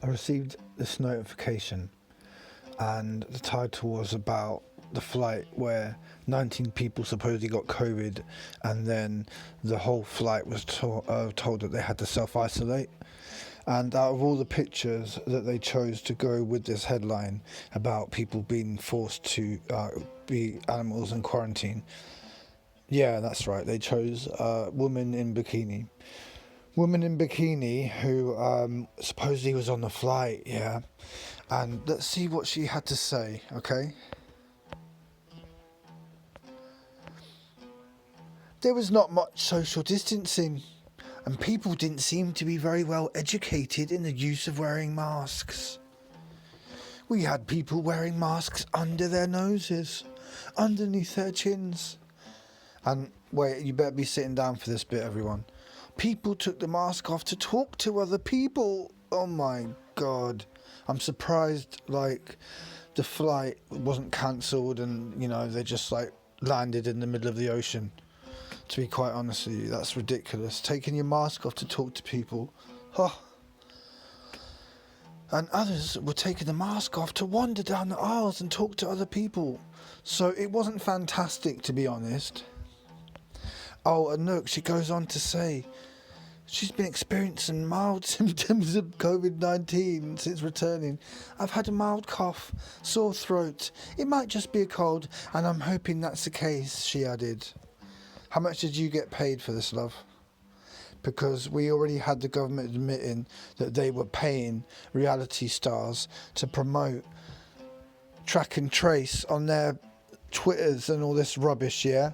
I received this notification, and the title was about the flight where 19 people supposedly got COVID, and then the whole flight was told that they had to self-isolate. And out of all the pictures that they chose to go with this headline about people being forced to be animals in quarantine, yeah, that's right, they chose a woman in bikini. Woman in bikini who supposedly was on the flight, yeah. And let's see what she had to say, okay? There was not much social distancing, and people didn't seem to be very well educated in the use of wearing masks. We had people wearing masks under their noses, underneath their chins. And wait, you better be sitting down for this bit, everyone. People took the mask off to talk to other people. Oh my god. I'm surprised, like, the flight wasn't cancelled and, they just, landed in the middle of the ocean. To be quite honest with you, that's ridiculous. Taking your mask off to talk to people. Huh. And others were taking the mask off to wander down the aisles and talk to other people. So it wasn't fantastic, to be honest. Oh, and look, she goes on to say she's been experiencing mild symptoms of COVID-19 since returning. I've had a mild cough, sore throat. It might just be a cold, and I'm hoping that's the case, she added. How much did you get paid for this, love? Because we already had the government admitting that they were paying reality stars to promote track and trace on their Twitters and all this rubbish, yeah?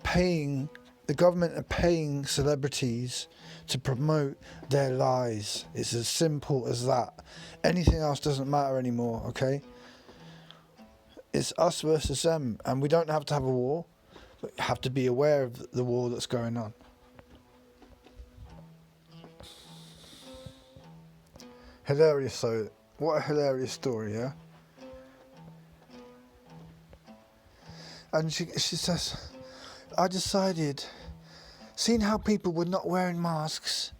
The government are paying celebrities to promote their lies. It's as simple as that. Anything else doesn't matter anymore, okay? It's us versus them, and we don't have to have a war, but we have to be aware of the war that's going on. Hilarious, so what a hilarious story, yeah? And she says, I decided, seeing how people were not wearing masks,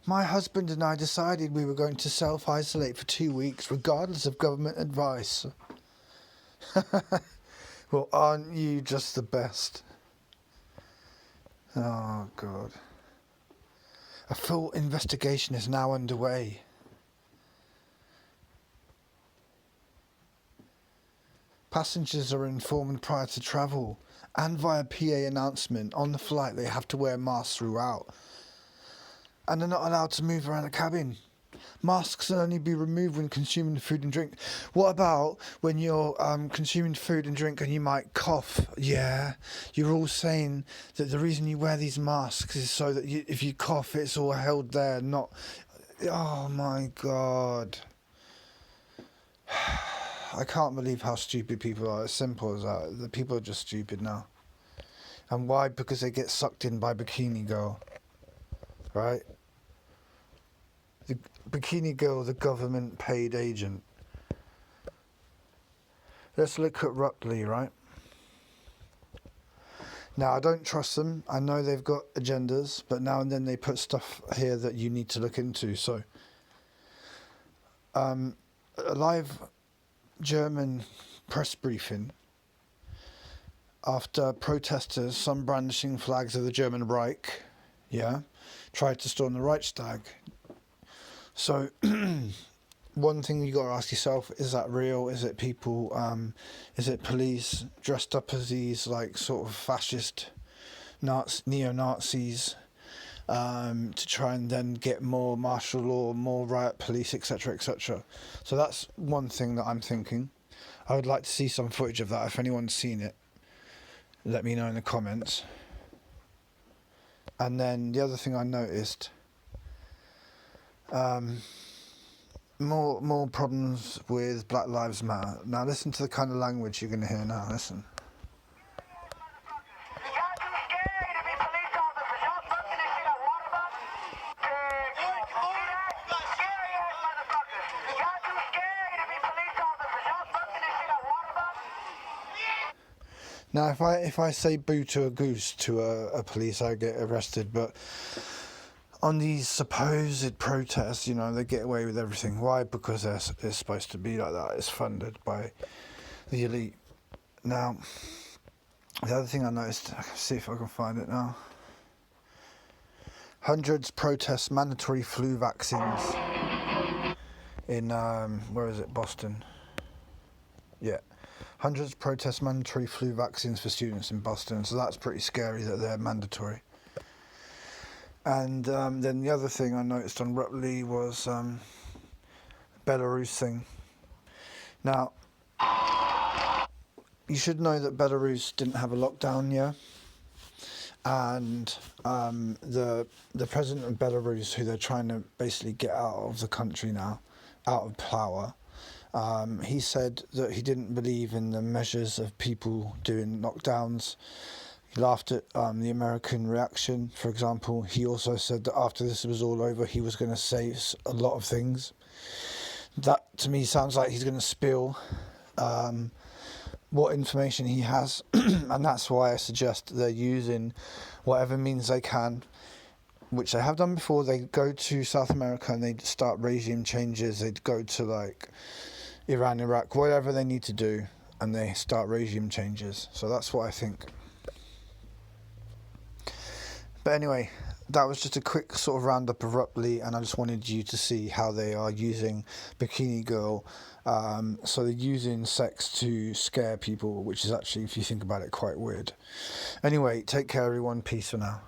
my husband and I decided we were going to self-isolate for 2 weeks, regardless of government advice. Well, aren't you just the best? Oh, God. A full investigation is now underway. Passengers are informed prior to travel and via PA announcement on the flight they have to wear masks throughout. And they're not allowed to move around the cabin. Masks can only be removed when consuming food and drink. What about when you're consuming food and drink and you might cough? Yeah, you're all saying that the reason you wear these masks is so that if you cough, it's all held there, not... Oh my God. I can't believe how stupid people are. As simple as that. The people are just stupid now. And why? Because they get sucked in by Bikini Girl. Right? The Bikini Girl, the government paid agent. Let's look at Ruptly, right? Now, I don't trust them. I know they've got agendas, but now and then they put stuff here that you need to look into. So, a live German press briefing after protesters, some brandishing flags of the German Reich, tried to storm the Reichstag. So, one thing you got to ask yourself, is that real? Is it people, is it police dressed up as these, sort of fascist neo-Nazis, to try and then get more martial law, more riot police, etc., etc. So that's one thing that I'm thinking. I would like to see some footage of that. If anyone's seen it, let me know in the comments. And then the other thing I noticed, more problems with Black Lives Matter. Now listen to the kind of language you're going to hear now. Listen. Now, if I say boo to a goose to a police, I get arrested. But on these supposed protests, you know, they get away with everything. Why? Because it's supposed to be like that. It's funded by the elite. Now, the other thing I noticed, I can see if I can find it now. Hundreds protest mandatory flu vaccines in, where is it, Boston? Yeah. Hundreds protest mandatory flu vaccines for students in Boston, so that's pretty scary that they're mandatory. And then the other thing I noticed on Ruptly was Belarus thing. Now, you should know that Belarus didn't have a lockdown, yeah? And the president of Belarus, who they're trying to basically get out of the country now, out of power, he said that he didn't believe in the measures of people doing lockdowns. He laughed at the American reaction, for example. He also said that after this was all over, he was going to say a lot of things. That, to me, sounds like he's going to spill what information he has, and that's why I suggest they're using whatever means they can, which they have done before. They go to South America and they start regime changes. They'd go to, like, Iran, Iraq, whatever they need to do, and they start regime changes. So that's what I think. But anyway, that was just a quick sort of roundup of Ruptly, and I just wanted you to see how they are using Bikini Girl. So they're using sex to scare people, which is actually, if you think about it, quite weird. Anyway, take care everyone. Peace for now.